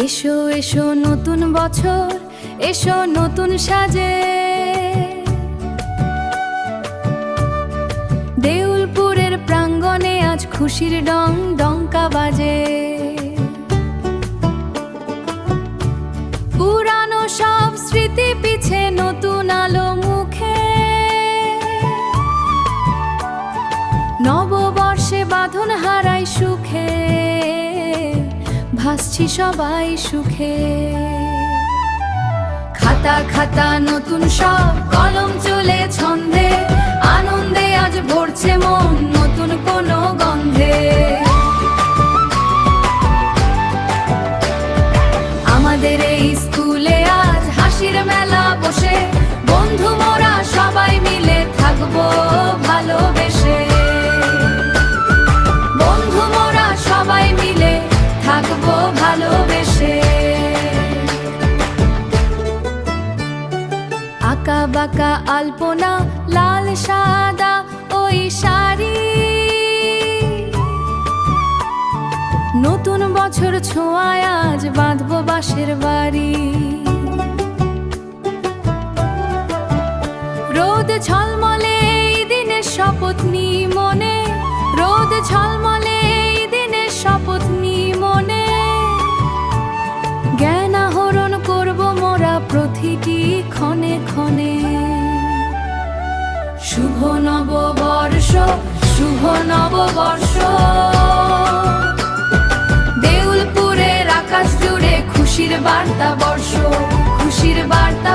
এসো এসো নতুন বছর, এসো নতুন সাজে। দেউলপুরের প্রাঙ্গণে আজ খুশির ডং ডঙ্কা বাজে। পুরানো সব স্মৃতি পিছে নতুন আলো মুখে। নববর্ষে বাঁধন হারাই সুখে, ভাসছি সবাই সুখে। খাতা খাতা নতুন সব কলম চলে ছন্দে, আনন্দে আজ ভরছে মন নতুন কোনো গন্ধে। আমাদের এই স্কুলে আজ হাসির মেলা বসে, বন্ধু মোরা সবাই মিলে থাকবো ভালোবেসে। বন্ধু মোরা সবাই মিলে থাকবো ভালোবেসে। আঁকা বাঁকা আলপনা, লাল সাদা ওই শাড়ি, নতুন বছর ছোঁয়ায় আজ বাঁধবো বাঁশের বাড়ি। রোদ ঝলমলে এই দিনের শপথ নি মনে, রোদ ঝলমলে এই দিনের শপথ নি মনে। জ্ঞান আহরণ করব মোরা প্রতিটি ক্ষণে ক্ষণে। শুভ নববর্ষ, শুভ নববর্ষ। দেউলপুরের আকাশ জুড়ে খুশির বার্তা বর্ষ, খুশির বার্তা